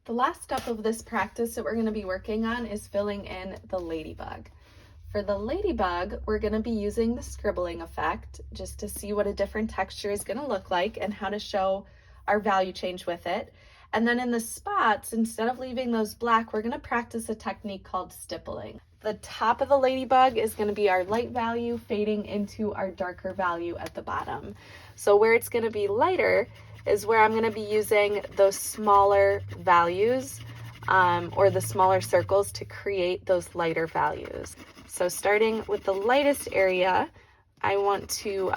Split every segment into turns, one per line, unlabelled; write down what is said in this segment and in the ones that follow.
The last step of this practice that we're going to be working on is filling in the ladybug. For the ladybug, we're going to be using the scribbling effect just to see what a different texture is going to look like and how to show our value change with it. And then in the spots, instead of leaving those black, we're going to practice a technique called stippling. The top of the ladybug is going to be our light value fading into our darker value at the bottom. So where it's going to be lighter is where I'm going to be using those smaller values or the smaller circles to create those lighter values. So starting with the lightest area, I want to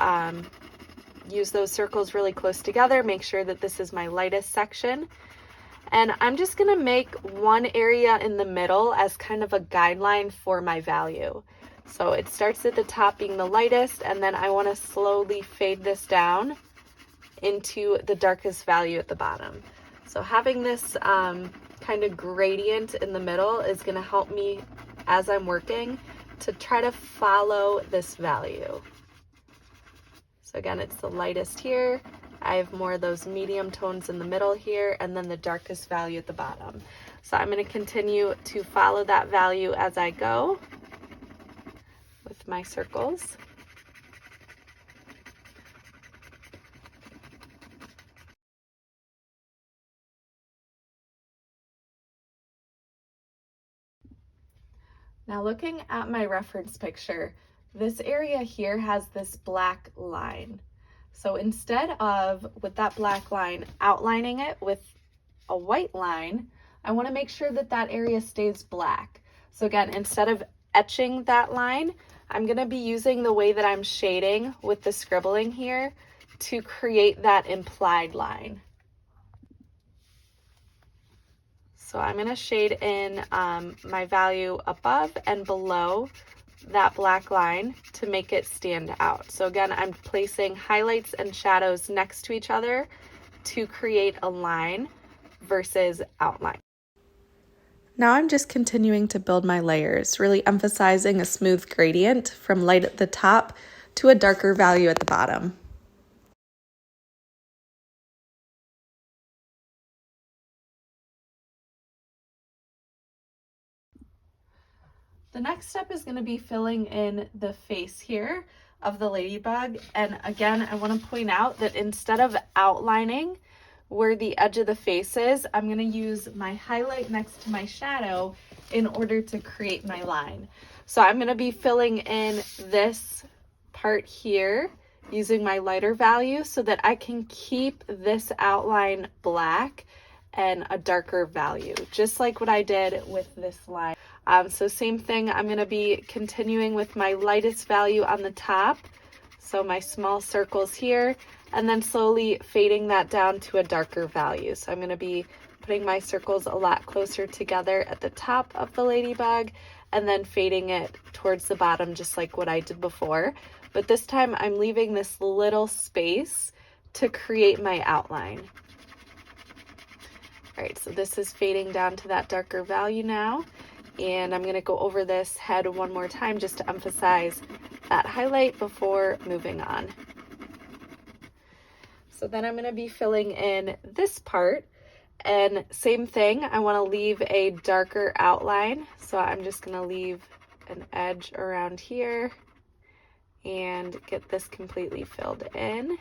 use those circles really close together, make sure that this is my lightest section. And I'm just going to make one area in the middle as kind of a guideline for my value. So it starts at the top being the lightest, and then I want to slowly fade this down into the darkest value at the bottom. So having this kind of gradient in the middle is going to help me as I'm working to try to follow this value. So again, it's the lightest here. I have more of those medium tones in the middle here, and then the darkest value at the bottom. So I'm going to continue to follow that value as I go with my circles. Now looking at my reference picture, this area here has this black line. So instead of, with that black line, outlining it with a white line, I want to make sure that that area stays black. So again, instead of etching that line, I'm going to be using the way that I'm shading with the scribbling here to create that implied line. So I'm going to shade in my value above and below that black line to make it stand out. So again, I'm placing highlights and shadows next to each other to create a line versus outline. Now I'm just continuing to build my layers, really emphasizing a smooth gradient from light at the top to a darker value at the bottom. The next step is going to be filling in the face here of the ladybug. And again, I want to point out that instead of outlining where the edge of the face is, I'm going to use my highlight next to my shadow in order to create my line. So I'm going to be filling in this part here using my lighter value so that I can keep this outline black and a darker value, just like what I did with this line. So same thing, I'm going to be continuing with my lightest value on the top, so my small circles here, and then slowly fading that down to a darker value. So I'm going to be putting my circles a lot closer together at the top of the ladybug, and then fading it towards the bottom just like what I did before. But this time I'm leaving this little space to create my outline. All right, so this is fading down to that darker value now. And I'm going to go over this head one more time just to emphasize that highlight before moving on. So then I'm going to be filling in this part, and same thing, I want to leave a darker outline. So I'm just going to leave an edge around here and get this completely filled in.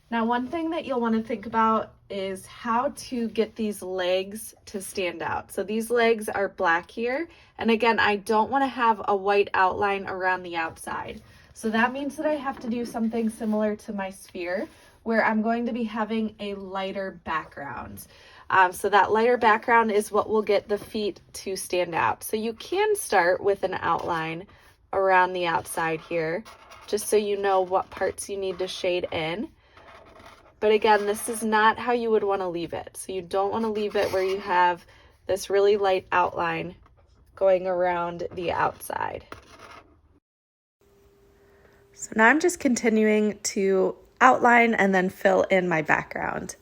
Now, one thing that you'll want to think about is how to get these legs to stand out. So these legs are black here. And again, I don't want to have a white outline around the outside. So that means that I have to do something similar to my sphere, where I'm going to be having a lighter background. So that lighter background is what will get the feet to stand out. So you can start with an outline around the outside here, just so you know what parts you need to shade in. But again, this is not how you would want to leave it. So you don't want to leave it where you have this really light outline going around the outside. So now I'm just continuing to outline and then fill in my background.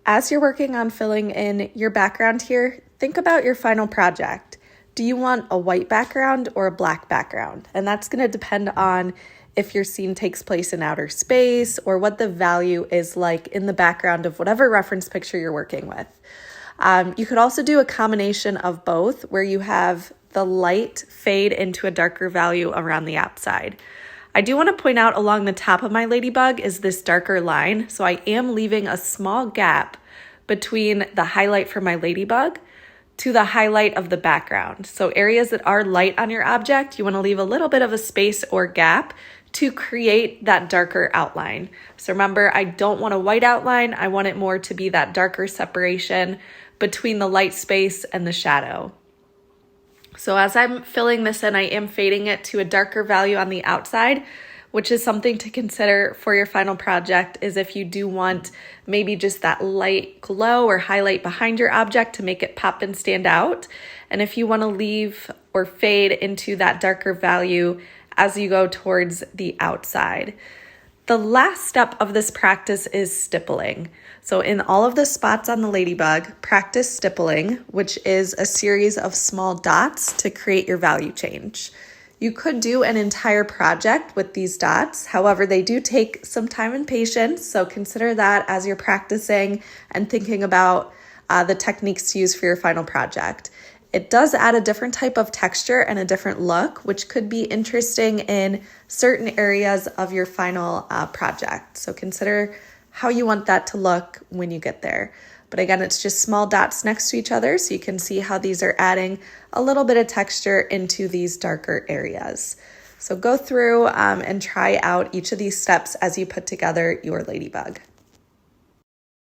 As you're working on filling in your background here, think about your final project. Do you want a white background or a black background? And that's going to depend on if your scene takes place in outer space, or what the value is like in the background of whatever reference picture you're working with. You could also do a combination of both, where you have the light fade into a darker value around the outside. I do want to point out along the top of my ladybug is this darker line, so I am leaving a small gap between the highlight for my ladybug to the highlight of the background. So areas that are light on your object, you want to leave a little bit of a space or gap to create that darker outline. So remember, I don't want a white outline. I want it more to be that darker separation between the light space and the shadow. So as I'm filling this in, I am fading it to a darker value on the outside, which is something to consider for your final project, is if you do want maybe just that light glow or highlight behind your object to make it pop and stand out. And if you want to leave or fade into that darker value as you go towards the outside. The last step of this practice is stippling. So in all of the spots on the ladybug, practice stippling, which is a series of small dots to create your value change. You could do an entire project with these dots. However, they do take some time and patience, so consider that as you're practicing and thinking about the techniques to use for your final project. It does add a different type of texture and a different look, which could be interesting in certain areas of your final project. So consider how you want that to look when you get there. But again, it's just small dots next to each other, so you can see how these are adding a little bit of texture into these darker areas. So go through and try out each of these steps as you put together your ladybug.